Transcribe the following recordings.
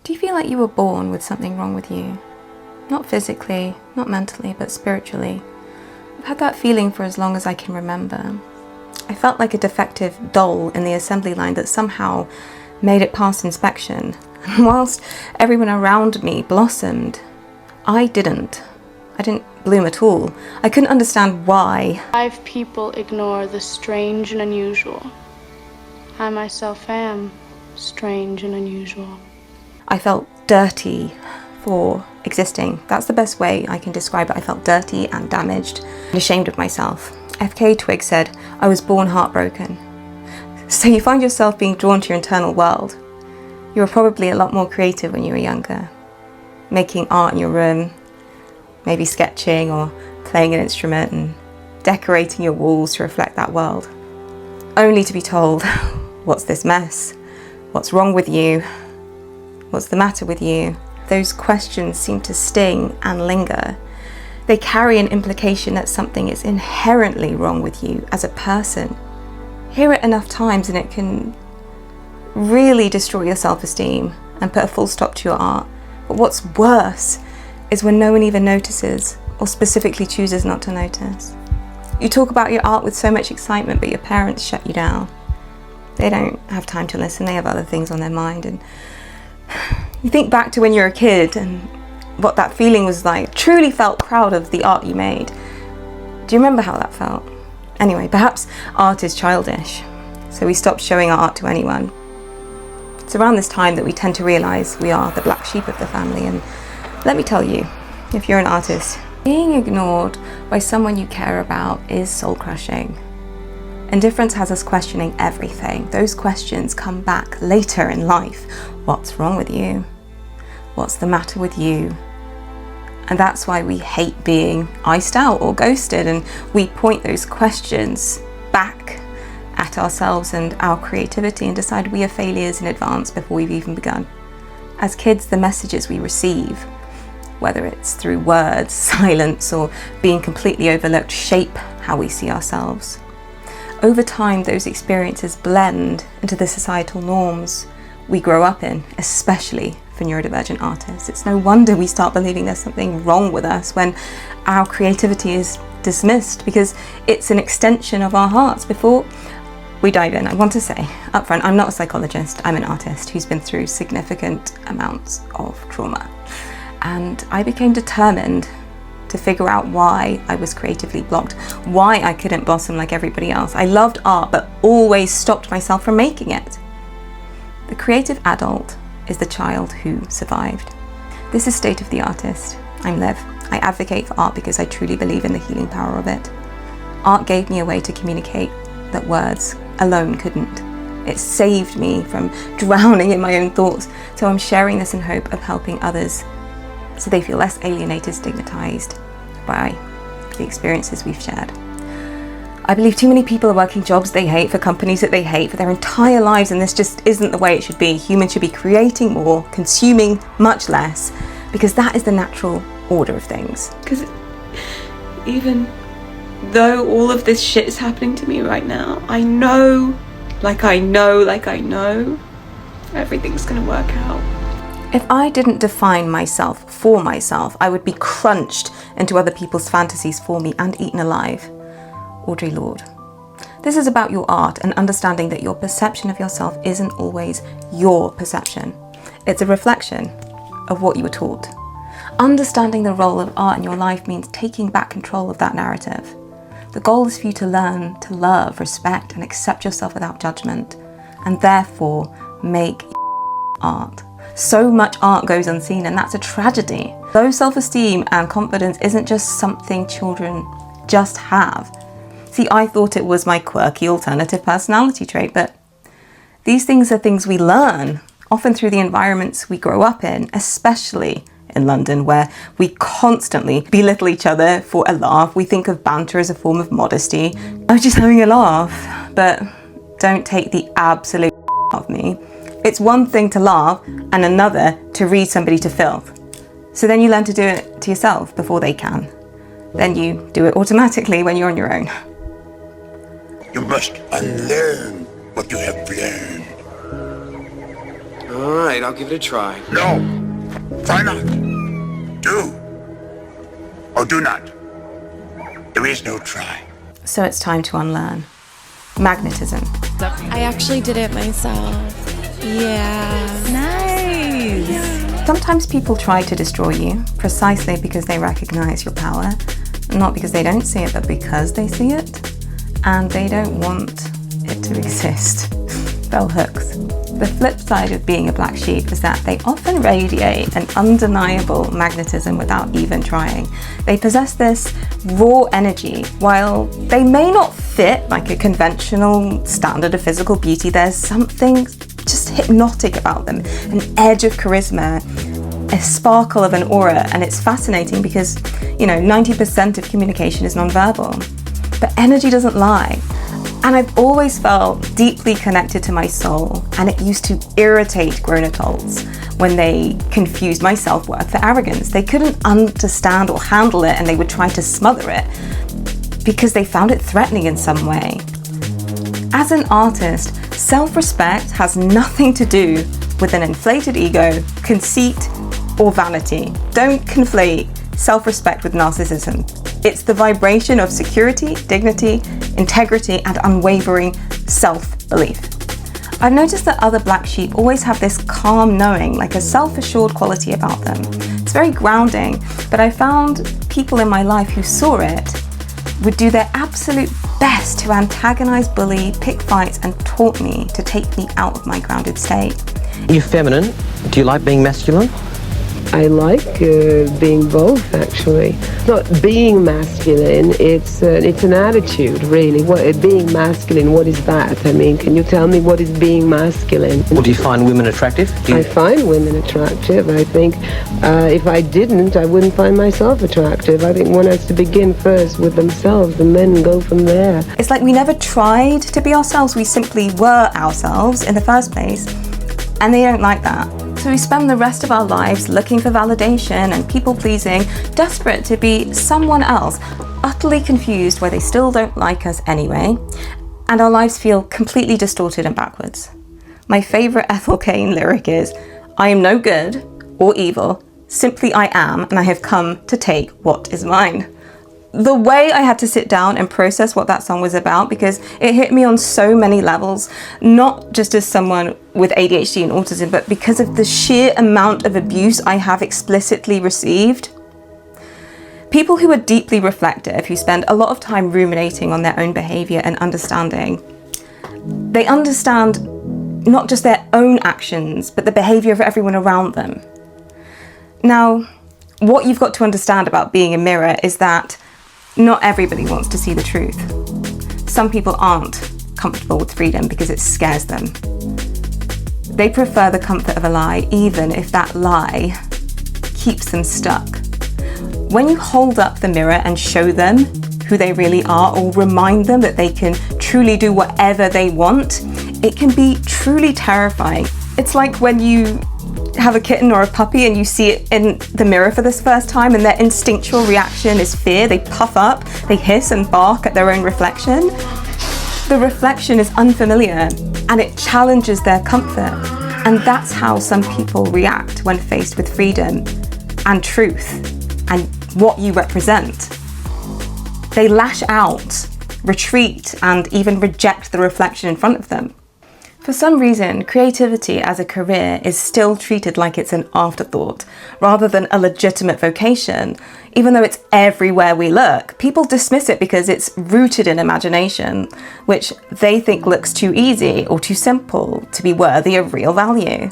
Do you feel like you were born with something wrong with you? Not physically, not mentally, but spiritually. I've had that feeling for as long as I can remember. I felt like a defective doll in the assembly line that somehow made it past inspection. And whilst everyone around me blossomed, I didn't. I didn't bloom at all. I couldn't understand why. 5 people ignore the strange and unusual. I myself am strange and unusual. I felt dirty for existing. That's the best way I can describe it. I felt dirty and damaged and ashamed of myself. FK Twig said, I was born heartbroken. So you find yourself being drawn to your internal world. You were probably a lot more creative when you were younger. Making art in your room, maybe sketching or playing an instrument and decorating your walls to reflect that world. Only to be told, what's this mess? What's wrong with you? What's the matter with you? Those questions seem to sting and linger. They carry an implication that something is inherently wrong with you as a person. Hear it enough times and it can really destroy your self-esteem and put a full stop to your art. But what's worse is when no one even notices or specifically chooses not to notice. You talk about your art with so much excitement, but your parents shut you down. They don't have time to listen, they have other things on their mind. And you think back to when you were a kid and what that feeling was like. Truly felt proud of the art you made. Do you remember how that felt? Anyway, perhaps art is childish, so we stop showing our art to anyone. It's around this time that we tend to realise we are the black sheep of the family, and let me tell you, if you're an artist, being ignored by someone you care about is soul-crushing. Indifference has us questioning everything. Those questions come back later in life. What's wrong with you? What's the matter with you? And that's why we hate being iced out or ghosted, and we point those questions back at ourselves and our creativity and decide we are failures in advance before we've even begun. As kids, the messages we receive, whether it's through words, silence, or being completely overlooked, shape how we see ourselves. Over time, those experiences blend into the societal norms we grow up in, especially for neurodivergent artists. It's no wonder we start believing there's something wrong with us when our creativity is dismissed, because it's an extension of our hearts. Before we dive in, I want to say up front, I'm not a psychologist, I'm an artist who's been through significant amounts of trauma. And I became determined to figure out why I was creatively blocked, why I couldn't blossom like everybody else. I loved art, but always stopped myself from making it. The creative adult is the child who survived. This is State of the Artist. I'm Liv. I advocate for art because I truly believe in the healing power of it. Art gave me a way to communicate that words alone couldn't. It saved me from drowning in my own thoughts, so I'm sharing this in hope of helping others so they feel less alienated, stigmatized by the experiences we've shared. I believe too many people are working jobs they hate for companies that they hate for their entire lives, and this just isn't the way it should be. Humans should be creating more, consuming much less, because that is the natural order of things. Because even though all of this shit is happening to me right now, I know, everything's gonna work out. If I didn't define myself for myself, I would be crunched into other people's fantasies for me and eaten alive. Audre Lorde. This is about your art and understanding that your perception of yourself isn't always your perception. It's a reflection of what you were taught. Understanding the role of art in your life means taking back control of that narrative. The goal is for you to learn to love, respect, and accept yourself without judgment, and therefore make art. So much art goes unseen, and that's a tragedy. Low self-esteem and confidence isn't just something children just have. See, I thought it was my quirky alternative personality trait, but these things are things we learn, often through the environments we grow up in, especially in London, where we constantly belittle each other for a laugh. We think of banter as a form of modesty. I was just having a laugh, but don't take the absolute of me. It's one thing to laugh and another to read somebody to filth. So then you learn to do it to yourself before they can. Then you do it automatically when you're on your own. You must unlearn what you have learned. All right, I'll give it a try. No. Try not. Do. Or do not. There is no try. So it's time to unlearn. Magnetism. I actually did it myself. Yeah. Nice. Sometimes people try to destroy you precisely because they recognize your power. Not because they don't see it, but because they see it. And they don't want it to exist. Bell hooks. The flip side of being a black sheep is that they often radiate an undeniable magnetism without even trying. They possess this raw energy. While they may not fit like a conventional standard of physical beauty, there's something just hypnotic about them, an edge of charisma, a sparkle of an aura, and it's fascinating because, 90% of communication is nonverbal. But energy doesn't lie. And I've always felt deeply connected to my soul, and it used to irritate grown adults when they confused my self-worth for arrogance. They couldn't understand or handle it, and they would try to smother it because they found it threatening in some way. As an artist, self-respect has nothing to do with an inflated ego, conceit, or vanity. Don't conflate self-respect with narcissism. It's the vibration of security, dignity, integrity, and unwavering self-belief. I've noticed that other black sheep always have this calm knowing, like a self-assured quality about them. It's very grounding, but I found people in my life who saw it would do their absolute best to antagonize, bully, pick fights, and taunt me to take me out of my grounded state. Are you feminine? Do you like being masculine? I like being both, actually. Not being masculine, it's an attitude, really. Being masculine, what is that? I mean, can you tell me what is being masculine? Or do you find women attractive? I find women attractive. I think if I didn't, I wouldn't find myself attractive. I think one has to begin first with themselves and then go from there. It's like we never tried to be ourselves, we simply were ourselves in the first place, and they don't like that. So we spend the rest of our lives looking for validation and people-pleasing, desperate to be someone else, utterly confused why they still don't like us anyway, and our lives feel completely distorted and backwards. My favourite Ethel Cain lyric is, "I am no good or evil, simply I am, and I have come to take what is mine." The way I had to sit down and process what that song was about, because it hit me on so many levels, not just as someone with ADHD and autism, but because of the sheer amount of abuse I have explicitly received. People who are deeply reflective, who spend a lot of time ruminating on their own behavior and understanding, they understand not just their own actions, but the behavior of everyone around them. Now, what you've got to understand about being a mirror is that not everybody wants to see the truth. Some people aren't comfortable with freedom because it scares them. They prefer the comfort of a lie, even if that lie keeps them stuck. When you hold up the mirror and show them who they really are, or remind them that they can truly do whatever they want, it can be truly terrifying. It's like when you have a kitten or a puppy and you see it in the mirror for this first time and their instinctual reaction is fear. They puff up, they hiss and bark at their own reflection. The reflection is unfamiliar and it challenges their comfort. And that's how some people react when faced with freedom and truth and what you represent. They lash out, retreat, and even reject the reflection in front of them. For some reason, creativity as a career is still treated like it's an afterthought, rather than a legitimate vocation. Even though it's everywhere we look, people dismiss it because it's rooted in imagination, which they think looks too easy or too simple to be worthy of real value.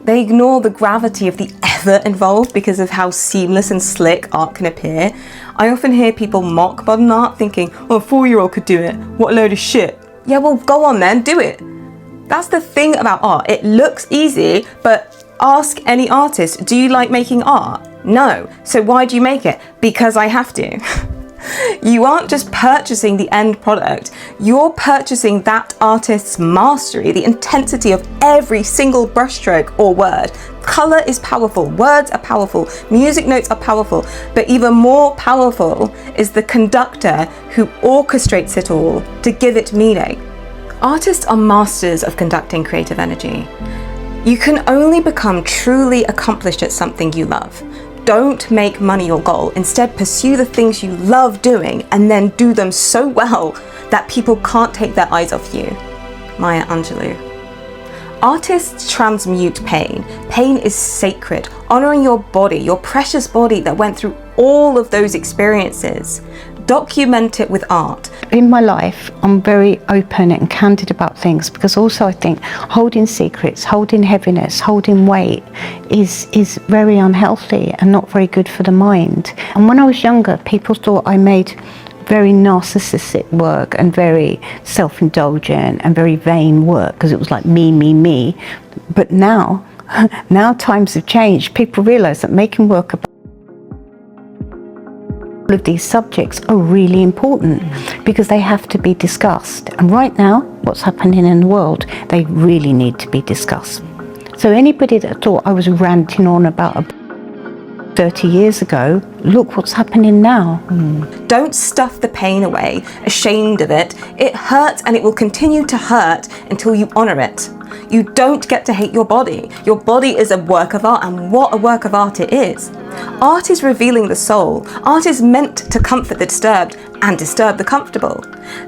They ignore the gravity of the effort involved because of how seamless and slick art can appear. I often hear people mock modern art thinking, "Oh, a 4-year-old could do it. What a load of shit." Yeah, well, go on then, do it. That's the thing about art. It looks easy, but ask any artist, do you like making art? No. So why do you make it? Because I have to. You aren't just purchasing the end product, you're purchasing that artist's mastery, the intensity of every single brushstroke or word. Color is powerful, words are powerful, music notes are powerful, but even more powerful is the conductor who orchestrates it all to give it meaning. Artists are masters of conducting creative energy. You can only become truly accomplished at something you love. Don't make money your goal. Instead, pursue the things you love doing and then do them so well that people can't take their eyes off you. Maya Angelou. Artists transmute pain. Pain is sacred, honoring your body, your precious body that went through all of those experiences. Document it with art. In my life, I'm very open and candid about things, because also I think holding secrets, holding heaviness, holding weight is very unhealthy and not very good for the mind. And when I was younger, people thought I made very narcissistic work and very self-indulgent and very vain work, because it was like me. But now times have changed. People realise that making work about all of these subjects are really important because they have to be discussed. And right now, what's happening in the world, they really need to be discussed. So anybody that thought I was ranting on about 30 years ago, look what's happening now. Don't stuff the pain away, ashamed of it. It hurts and it will continue to hurt until you honour it. You don't get to hate your body. Your body is a work of art, and what a work of art it is. Art is revealing the soul. Art is meant to comfort the disturbed and disturb the comfortable.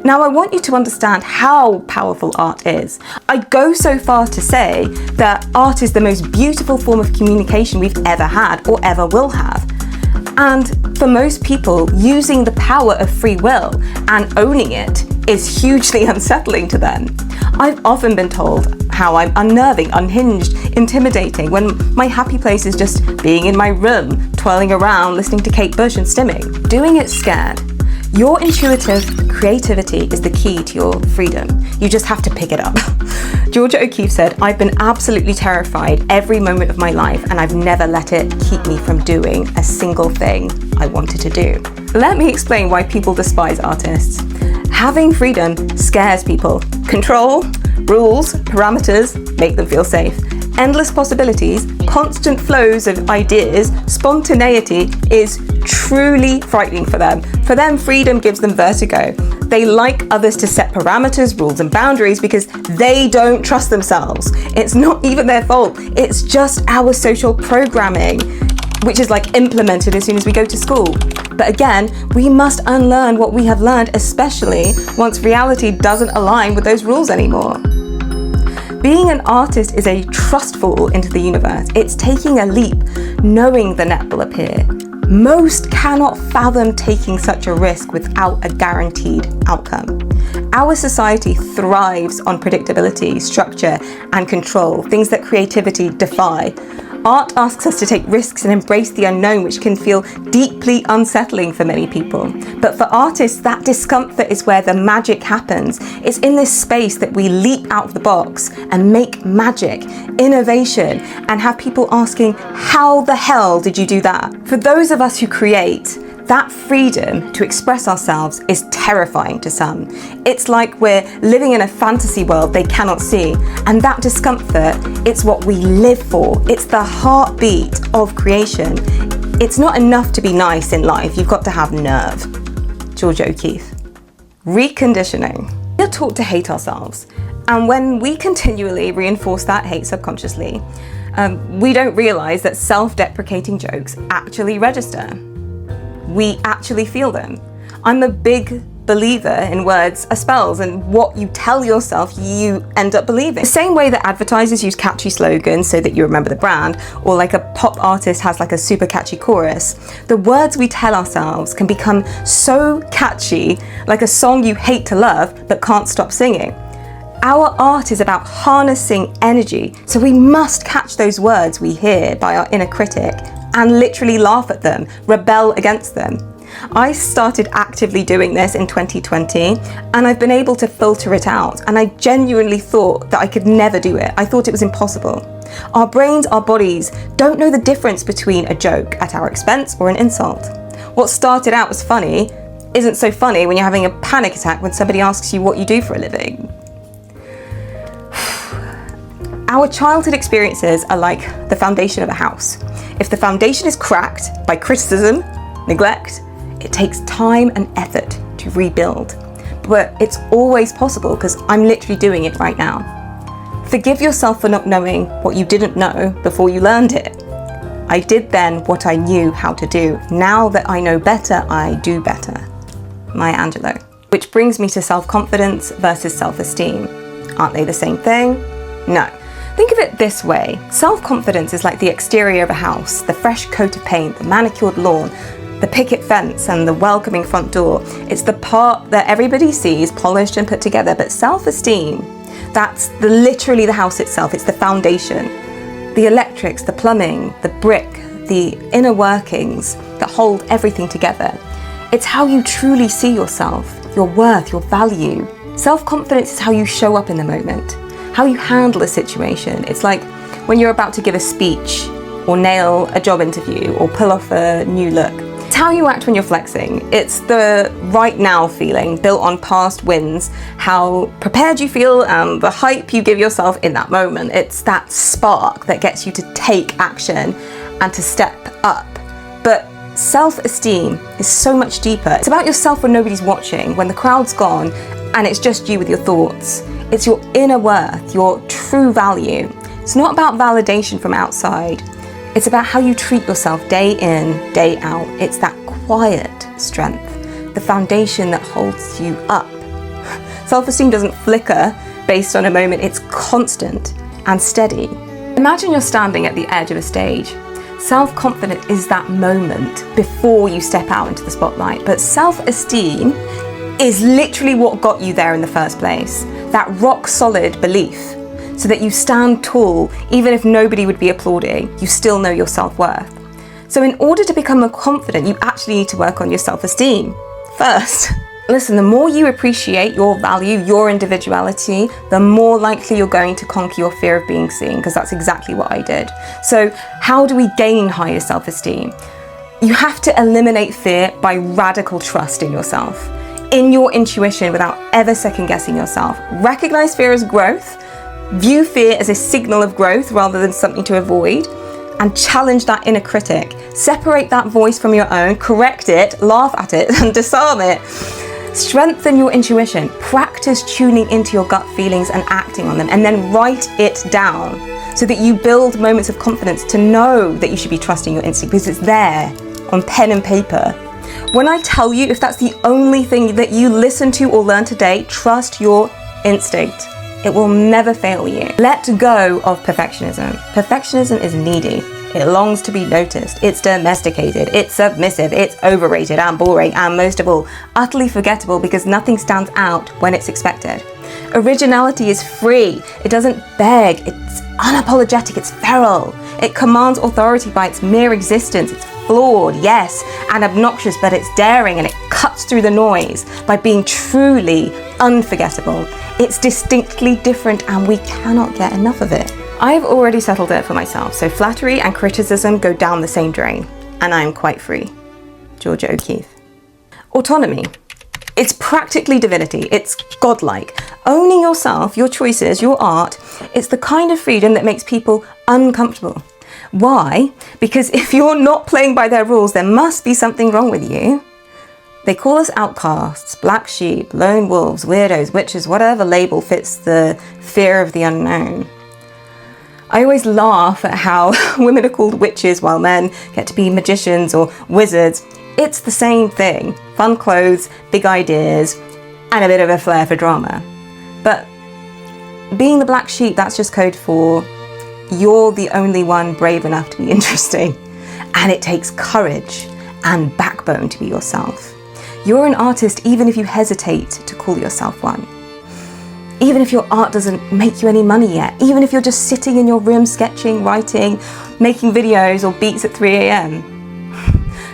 Now, I want you to understand how powerful art is. I'd go so far to say that art is the most beautiful form of communication we've ever had or ever will have. And for most people, using the power of free will and owning it is hugely unsettling to them. I've often been told how I'm unnerving, unhinged, intimidating, when my happy place is just being in my room, twirling around, listening to Kate Bush and stimming. Doing it scared. Your intuitive creativity is the key to your freedom. You just have to pick it up. Georgia O'Keeffe said, "I've been absolutely terrified every moment of my life, and I've never let it keep me from doing a single thing I wanted to do." Let me explain why people despise artists. Having freedom scares people. Control, rules, parameters make them feel safe. Endless possibilities, constant flows of ideas, spontaneity is truly frightening for them. For them, freedom gives them vertigo. They like others to set parameters, rules, and boundaries because they don't trust themselves. It's not even their fault. It's just our social programming, which is like implemented as soon as we go to school. But again, we must unlearn what we have learned, especially once reality doesn't align with those rules anymore. Being an artist is a trust fall into the universe. It's taking a leap, knowing the net will appear. Most cannot fathom taking such a risk without a guaranteed outcome. Our society thrives on predictability, structure, and control, things that creativity defy. Art asks us to take risks and embrace the unknown, which can feel deeply unsettling for many people. But for artists, that discomfort is where the magic happens. It's in this space that we leap out of the box and make magic, innovation, and have people asking, how the hell did you do that? For those of us who create, that freedom to express ourselves is terrifying to some. It's like we're living in a fantasy world they cannot see. And that discomfort, it's what we live for. It's the heartbeat of creation. It's not enough to be nice in life. You've got to have nerve. Georgia O'Keeffe. Reconditioning. We're taught to hate ourselves. And when we continually reinforce that hate subconsciously, we don't realize that self-deprecating jokes actually register. We actually feel them. I'm a big believer in words are spells, and what you tell yourself, you end up believing. The same way that advertisers use catchy slogans so that you remember the brand, or like a pop artist has like a super catchy chorus, the words we tell ourselves can become so catchy, like a song you hate to love but can't stop singing. Our art is about harnessing energy, so we must catch those words we hear by our inner critic and literally laugh at them, rebel against them. I started actively doing this in 2020, and I've been able to filter it out, and I genuinely thought that I could never do it. I thought it was impossible. Our brains, our bodies don't know the difference between a joke at our expense or an insult. What started out as funny isn't so funny when you're having a panic attack when somebody asks you what you do for a living. Our childhood experiences are like the foundation of a house. If the foundation is cracked by criticism, neglect, it takes time and effort to rebuild. But it's always possible because I'm literally doing it right now. Forgive yourself for not knowing what you didn't know before you learned it. I did then what I knew how to do. Now that I know better, I do better. Maya Angelou. Which brings me to self-confidence versus self-esteem. Aren't they the same thing? No. Think of it this way. Self-confidence is like the exterior of a house, the fresh coat of paint, the manicured lawn, the picket fence and the welcoming front door. It's the part that everybody sees polished and put together, but self-esteem, that's literally the house itself. It's the foundation. The electrics, the plumbing, the brick, the inner workings that hold everything together. It's how you truly see yourself, your worth, your value. Self-confidence is how you show up in the moment, how you handle a situation. It's like when you're about to give a speech or nail a job interview or pull off a new look. It's how you act when you're flexing. It's the right now feeling built on past wins, how prepared you feel and the hype you give yourself in that moment. It's that spark that gets you to take action and to step up. But self-esteem is so much deeper. It's about yourself when nobody's watching, when the crowd's gone and it's just you with your thoughts. It's your inner worth, your true value. It's not about validation from outside. It's about how you treat yourself day in, day out. It's that quiet strength, the foundation that holds you up. Self-esteem doesn't flicker based on a moment. It's constant and steady. Imagine you're standing at the edge of a stage. Self-confidence is that moment before you step out into the spotlight, but self-esteem is literally what got you there in the first place. That rock-solid belief, so that you stand tall, even if nobody would be applauding, you still know your self-worth. So in order to become more confident, you actually need to work on your self-esteem first. Listen, the more you appreciate your value, your individuality, the more likely you're going to conquer your fear of being seen, because that's exactly what I did. So how do we gain higher self-esteem? You have to eliminate fear by radical trust in yourself, in your intuition without ever second-guessing yourself. Recognize fear as growth, view fear as a signal of growth rather than something to avoid, and challenge that inner critic. Separate that voice from your own, correct it, laugh at it, and disarm it. Strengthen your intuition. Practice tuning into your gut feelings and acting on them, and then write it down so that you build moments of confidence to know that you should be trusting your instinct because it's there on pen and paper. When I tell you, if that's the only thing that you listen to or learn today, trust your instinct. It will never fail you. Let go of perfectionism. Perfectionism is needy. It longs to be noticed. It's domesticated. It's submissive. It's overrated and boring. And most of all, utterly forgettable because nothing stands out when it's expected. Originality is free. It doesn't beg. It's unapologetic. It's feral. It commands authority by its mere existence. It's flawed, yes, and obnoxious, but it's daring and it cuts through the noise by being truly unforgettable. It's distinctly different and we cannot get enough of it. I've already settled it for myself, so flattery and criticism go down the same drain, and I am quite free. Georgia O'Keeffe. Autonomy. It's practically divinity. It's godlike. Owning yourself, your choices, your art, it's the kind of freedom that makes people uncomfortable. Why? Because if you're not playing by their rules, there must be something wrong with you. They call us outcasts, black sheep, lone wolves, weirdos, witches, whatever label fits the fear of the unknown. I always laugh at how women are called witches while men get to be magicians or wizards. It's the same thing. Fun clothes, big ideas, and a bit of a flair for drama. But being the black sheep, that's just code for you're the only one brave enough to be interesting. And it takes courage and backbone to be yourself. You're an artist even if you hesitate to call yourself one. Even if your art doesn't make you any money yet. Even if you're just sitting in your room sketching, writing, making videos or beats at 3 a.m.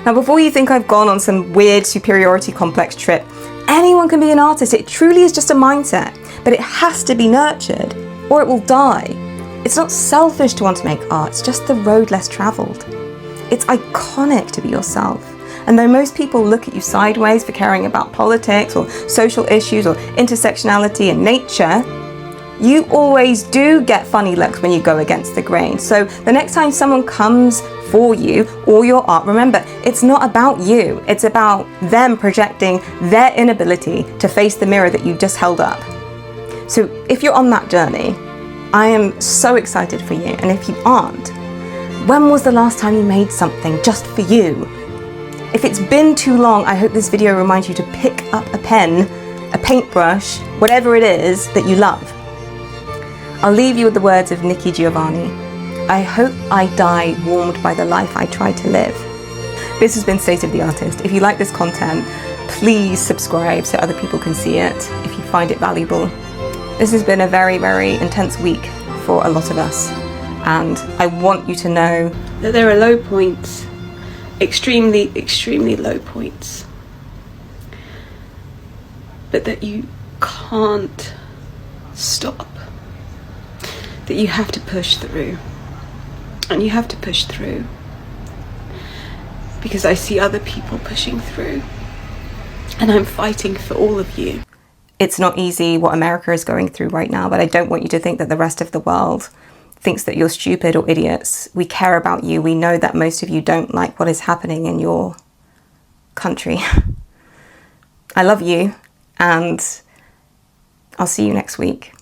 Now, before you think I've gone on some weird superiority complex trip, anyone can be an artist. It truly is just a mindset, but it has to be nurtured or it will die. It's not selfish to want to make art, it's just the road less traveled. It's iconic to be yourself. And though most people look at you sideways for caring about politics or social issues or intersectionality and nature, you always do get funny looks when you go against the grain. So the next time someone comes for you or your art, remember, it's not about you. It's about them projecting their inability to face the mirror that you just held up. So if you're on that journey, I am so excited for you, and if you aren't, when was the last time you made something just for you? If it's been too long, I hope this video reminds you to pick up a pen, a paintbrush, whatever it is that you love. I'll leave you with the words of Nikki Giovanni. I hope I die warmed by the life I try to live. This has been State of the Artist. If you like this content, please subscribe so other people can see it if you find it valuable. This has been a very, very intense week for a lot of us, and I want you to know that there are low points, extremely, extremely low points, but that you can't stop, that you have to push through, and you have to push through because I see other people pushing through, and I'm fighting for all of you. it's not easy what America is going through right now, but I don't want you to think that the rest of the world thinks that you're stupid or idiots. We care about you. We know that most of you don't like what is happening in your country. I love you, and I'll see you next week.